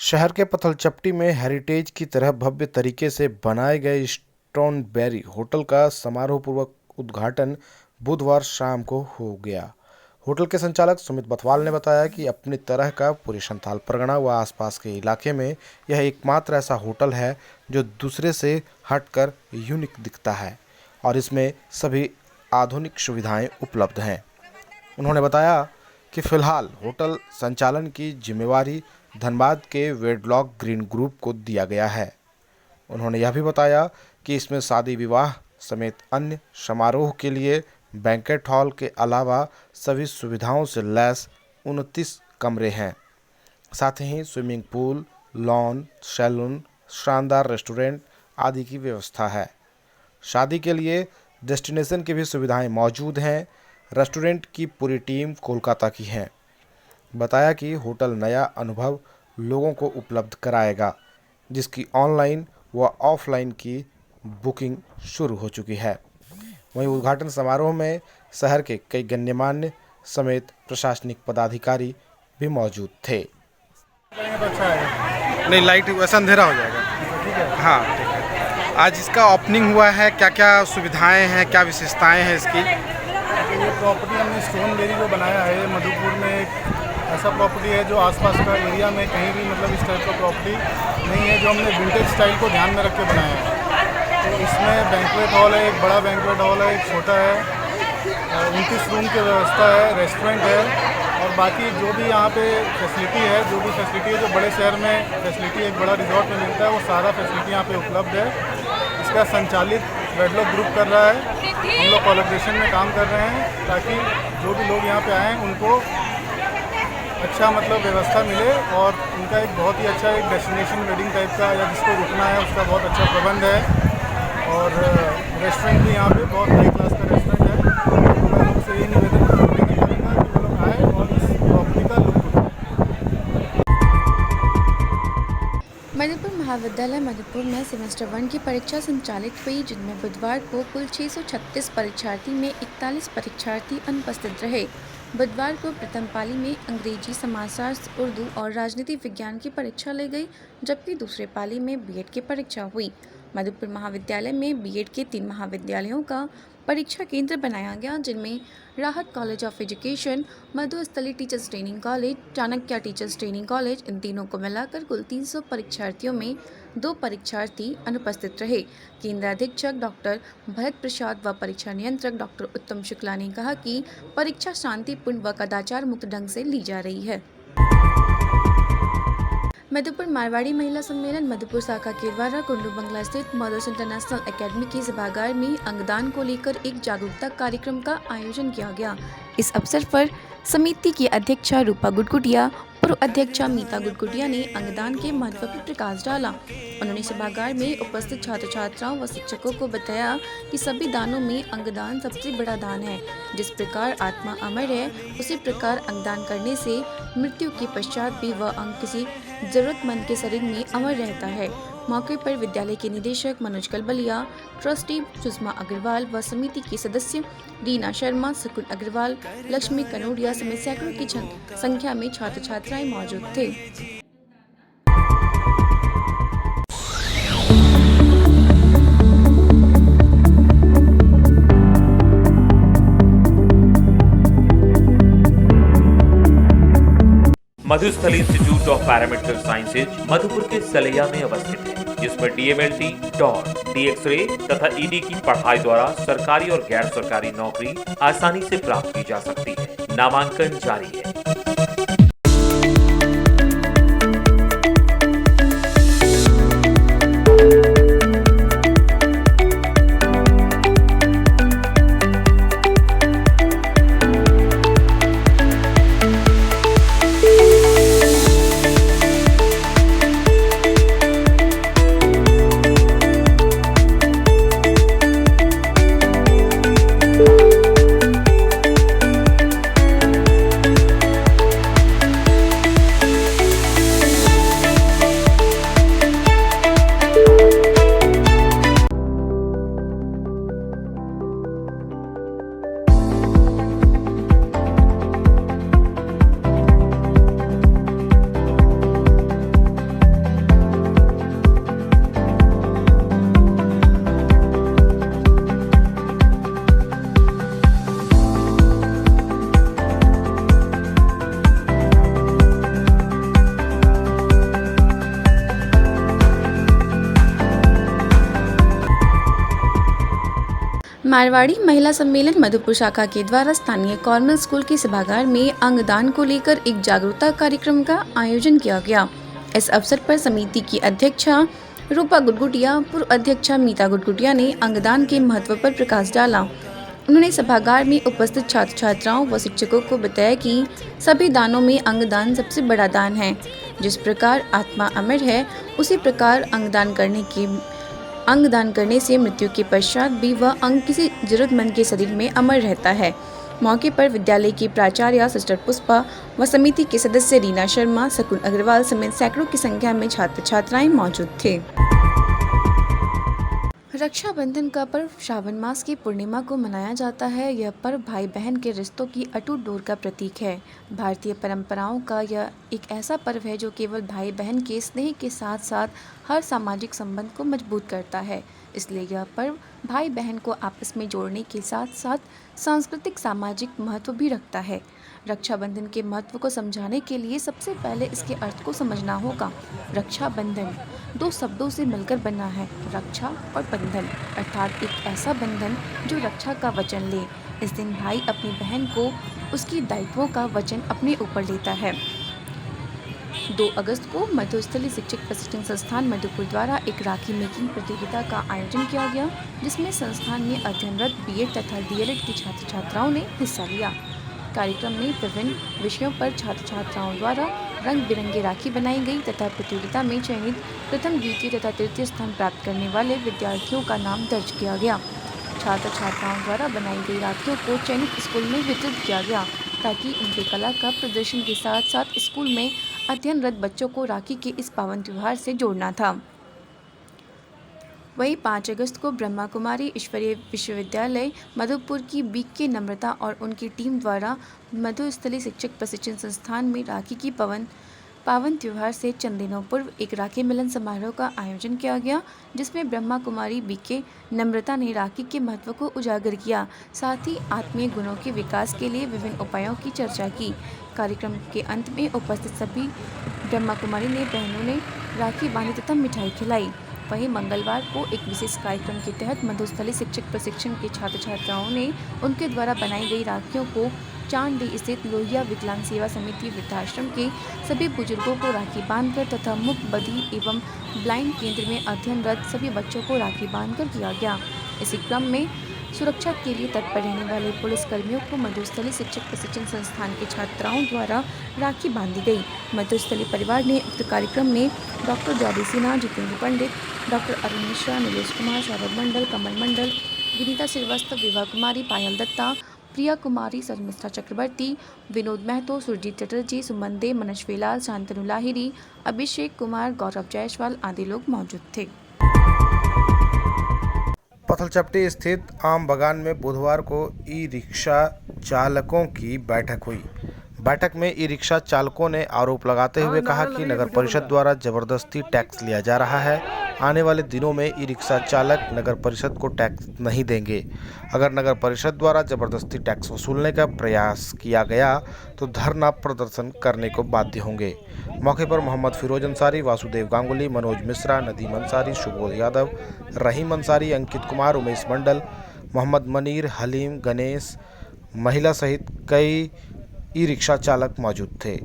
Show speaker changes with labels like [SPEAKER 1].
[SPEAKER 1] शहर के पथलचप्टी में हेरिटेज की तरह भव्य तरीके से बनाए गए स्टोनबेरी होटल का समारोहपूर्वक उद्घाटन बुधवार शाम को हो गया। होटल के संचालक सुमित बथवाल ने बताया कि अपनी तरह का पूरे संथाल परगना व आसपास के इलाके में यह एकमात्र ऐसा होटल है जो दूसरे से हटकर यूनिक दिखता है और इसमें सभी आधुनिक सुविधाएं उपलब्ध हैं। उन्होंने बताया कि फिलहाल होटल संचालन की जिम्मेवारी धनबाद के वेडलॉक ग्रीन ग्रुप को दिया गया है। उन्होंने यह भी बताया कि इसमें शादी विवाह समेत अन्य समारोह के लिए बैंकेट हॉल के अलावा सभी सुविधाओं से लैस 29 कमरे हैं। साथ ही स्विमिंग पूल, लॉन, सैलून, शानदार रेस्टोरेंट आदि की व्यवस्था है। शादी के लिए डेस्टिनेशन की भी सुविधाएं मौजूद हैं। रेस्टोरेंट की पूरी टीम कोलकाता की है। बताया कि होटल नया अनुभव लोगों को उपलब्ध कराएगा, जिसकी ऑनलाइन व ऑफलाइन की बुकिंग शुरू हो चुकी है। वहीं उद्घाटन समारोह में शहर के कई गण्यमान्य समेत प्रशासनिक पदाधिकारी भी मौजूद थे।
[SPEAKER 2] नहीं, लाइट वैसा अंधेरा हो जाएगा।
[SPEAKER 3] ठीक है।
[SPEAKER 2] हाँ, ठीक है। आज इसका ओपनिंग हुआ है, क्या क्या सुविधाएं हैं, क्या विशेषताएं हैं इसकी?
[SPEAKER 3] ये प्रॉपर्टी हमने स्टोनबेरी को बनाया है। मधुपुर में एक ऐसा प्रॉपर्टी है जो आसपास का एरिया में कहीं भी मतलब इस टाइप का प्रॉपर्टी नहीं है, जो हमने विंटेज स्टाइल को ध्यान में रख के बनाया है। तो इसमें बैंक्वेट हॉल है, एक बड़ा बैंक्वेट हॉल है, एक छोटा है, 29 रूम की व्यवस्था है, रेस्टोरेंट है और बाकी जो भी यहाँ पे फैसिलिटी है, जो भी फैसिलिटी है जो बड़े शहर में फैसिलिटी एक बड़ा रिजॉर्ट में मिलता है, वो सारा फैसिलिटी यहाँ पे उपलब्ध है। इसका संचालित वेडलॉक ग्रुप कर रहा है। हम लोग कोलैबोरेशन में काम कर रहे हैं ताकि जो भी लोग यहाँ पे आएँ उनको अच्छा मतलब व्यवस्था मिले और उनका एक बहुत ही अच्छा एक डेस्टिनेशन वेडिंग टाइप का या जिसको रुकना है उसका बहुत अच्छा प्रबंध है। और रेस्टोरेंट भी यहाँ पे बहुत हाई क्लास का रेस्टोरेंट है। तो मैं लोग से यही निवेदन करूँगा कि वो लोग आए और इस प्रॉपर्टी का लुत्फ उठाएं।
[SPEAKER 4] मधुपुर महाविद्यालय मधुपुर में सेमेस्टर 1 की परीक्षा संचालित हुई, जिनमें बुधवार को कुल 636 परीक्षार्थी में 41 परीक्षार्थी अनुपस्थित रहे। बुधवार को प्रथम पाली में अंग्रेजी, समाजशास्त्र, उर्दू और राजनीति विज्ञान की परीक्षा ली गई, जबकि दूसरे पाली में बीएड की परीक्षा हुई। मधुपुर महाविद्यालय में बीएड के 3 महाविद्यालयों का परीक्षा केंद्र बनाया गया, जिनमें Rahat college of education, Madhusthali teachers training college, Chanakya teachers training college, इन तीनों को मिलाकर कुल 300 परीक्षार्थियों में 2 परीक्षार्थी अनुपस्थित रहे। केंद्राधीक्षक डॉक्टर भरत प्रसाद व परीक्षा नियंत्रक डॉक्टर उत्तम शुक्ला ने कहा कि परीक्षा शांतिपूर्ण व कदाचार मुक्त ढंग से ली जा रही है। मधुपुर मारवाड़ी महिला सम्मेलन मधुपुर शाखा के द्वारा कुंडू बंगला स्थित मदर्स इंटरनेशनल एकेडमी के सभागार में अंगदान को लेकर एक जागरूकता कार्यक्रम का आयोजन किया गया। इस अवसर पर समिति की अध्यक्षा रूपा गुडगुडिया, पूर्व अध्यक्षा मीता गुडगुडिया ने अंगदान के महत्व पर प्रकाश डाला। उन्होंने सभागार में उपस्थित छात्र छात्राओं व शिक्षकों को बताया कि सभी दानों में अंगदान सबसे बड़ा दान है। जिस प्रकार आत्मा अमर है, उसी प्रकार अंगदान करने से मृत्यु के पश्चात भी वह अंग किसी जरूरतमंद के शरीर में अमर रहता है। मौके पर विद्यालय के निदेशक मनोज कलबलिया, ट्रस्टी सुषमा अग्रवाल व समिति के सदस्य रीना शर्मा, शकुन अग्रवाल, लक्ष्मी कनोडिया समेत सैकड़ों की संख्या में छात्र छात्राएं मौजूद थे।
[SPEAKER 5] Madhusthali institute of paramedical sciences Madhupur के सलैया में अवस्थित है, जिसमें डीएमएलटी, डॉट, डी-एक्सरे तथा ईडी की पढ़ाई द्वारा सरकारी और गैर सरकारी नौकरी आसानी से प्राप्त की जा सकती है। नामांकन जारी है।
[SPEAKER 4] मारवाड़ी महिला सम्मेलन मधुपुर शाखा के द्वारा स्थानीय कॉर्नर स्कूल के सभागार में अंगदान को लेकर एक जागरूकता कार्यक्रम का आयोजन किया गया। इस अवसर पर समिति की अध्यक्षा रूपा गुटगुटिया, पूर्व अध्यक्षा मीता गुटगुटिया ने अंगदान के महत्व पर प्रकाश डाला। उन्होंने सभागार में उपस्थित छात्र छात्राओं व शिक्षकों को बताया कि सभी दानों में अंगदान सबसे बड़ा दान है। जिस प्रकार आत्मा अमर है, उसी प्रकार अंगदान करने से मृत्यु के पश्चात भी वह अंग किसी जरूरतमंद के शरीर में अमर रहता है। मौके पर विद्यालय की प्राचार्य सिस्टर पुष्पा व समिति के सदस्य रीना शर्मा, शकुन अग्रवाल समेत सैकड़ों की संख्या में छात्र छात्राएं मौजूद थे। रक्षाबंधन का पर्व श्रावण मास की पूर्णिमा को मनाया जाता है। यह पर्व भाई बहन के रिश्तों की अटूट डोर का प्रतीक है। भारतीय परंपराओं का यह एक ऐसा पर्व है जो केवल भाई बहन के स्नेह के साथ साथ हर सामाजिक संबंध को मजबूत करता है। इसलिए यह पर्व भाई बहन को आपस में जोड़ने के साथ साथ सांस्कृतिक सामाजिक महत्व भी रखता है। रक्षाबंधन के महत्व को समझाने के लिए सबसे पहले इसके अर्थ को समझना होगा। रक्षाबंधन दो शब्दों से मिलकर बना है, रक्षा और बंधन, अर्थात एक ऐसा बंधन जो रक्षा का वचन ले। इस दिन भाई अपनी बहन को उसकी दायित्वों का वचन अपने ऊपर लेता है। 2 अगस्त को मध्यस्थली शिक्षक प्रशिक्षण संस्थान मधुपुर द्वारा एक राखी मेकिंग प्रतियोगिता का आयोजन किया गया, जिसमें संस्थान में अध्ययनरत बीएड तथा डीएलएड के छात्र छात्राओं ने हिस्सा लिया। कार्यक्रम में विभिन्न विषयों पर छात्र छात्राओं द्वारा रंग बिरंगी राखी बनाई गई तथा प्रतियोगिता में चयनित प्रथम, द्वितीय तथा तृतीय स्थान प्राप्त करने वाले विद्यार्थियों का नाम दर्ज किया गया। छात्र छात्राओं द्वारा बनाई गई राखियों को चयनित स्कूल में वितरित किया गया ताकि उनके कला का प्रदर्शन के साथ साथ स्कूल में अध्ययनरत बच्चों को राखी के इस पावन त्योहार से जोड़ना था। वहीं 5 अगस्त को ब्रह्मा कुमारी ईश्वरीय विश्वविद्यालय मधुपुर की बीके नम्रता और उनकी टीम द्वारा मध्यस्थली शिक्षक प्रशिक्षण संस्थान में राखी की पावन त्योहार से चंद दिनों पूर्व एक राखी मिलन समारोह का आयोजन किया गया, जिसमें ब्रह्मा कुमारी बीके नम्रता ने राखी के महत्व को उजागर किया, साथ ही आत्मीय गुणों के विकास के लिए विभिन्न उपायों की चर्चा की। कार्यक्रम के अंत में उपस्थित सभी ब्रह्मा कुमारी ने बहनों ने राखी बांधी तथा मिठाई खिलाई। वहीं मंगलवार को एक विशेष कार्यक्रम के तहत मध्यस्थली शिक्षक प्रशिक्षण के छात्र छात्राओं ने उनके द्वारा बनाई गई राखियों को चांदी स्थित लोहिया विकलांग सेवा समिति वृद्धाश्रम के सभी बुजुर्गों को राखी बांधकर तथा मुक्त बधिर एवं ब्लाइंड केंद्र में अध्ययनरत सभी बच्चों को राखी बांधकर किया गया। इसी क्रम में सुरक्षा के लिए तत्पर रहने वाले पुलिसकर्मियों को मध्यस्थली शिक्षक प्रशिक्षण संस्थान के छात्राओं द्वारा राखी बांधी गई। मध्यस्थली परिवार ने उक्त कार्यक्रम में डॉक्टर ज्योति सिन्हा, जितेंद्र पंडित, डॉक्टर अरुण मिश्रा, नीलेश कुमार, सौरभ मंडल, कमल मंडल, विनीता श्रीवास्तव, विभा कुमारी, पायल दत्ता, प्रिया कुमारी, शर्मिष्ठा चक्रवर्ती, विनोद महतो, सुरजीत चटर्जी, सुमन देव, मनोज वेलाल, शांतनु लाहिरी, अभिषेक कुमार, गौरव जायसवाल आदि लोग मौजूद थे।
[SPEAKER 1] पथलचपटी स्थित आम बागान में बुधवार को ई रिक्शा चालकों की बैठक हुई। बैठक में ई रिक्शा चालकों ने आरोप लगाते हुए कहा कि नगर परिषद द्वारा जबरदस्ती टैक्स लिया जा रहा है। आने वाले दिनों में ई रिक्शा चालक नगर परिषद को टैक्स नहीं देंगे। अगर नगर परिषद द्वारा जबरदस्ती टैक्स वसूलने का प्रयास किया गया तो धरना प्रदर्शन करने को बाध्य होंगे। मौके पर मोहम्मद फिरोज अंसारी, वासुदेव गांगुली, मनोज मिश्रा, नदीम अंसारी, सुबोध यादव, रहीम अंसारी, अंकित कुमार, उमेश मंडल, मोहम्मद मनीर, हलीम, गणेश, महिला सहित कई ई रिक्शा चालक मौजूद थे।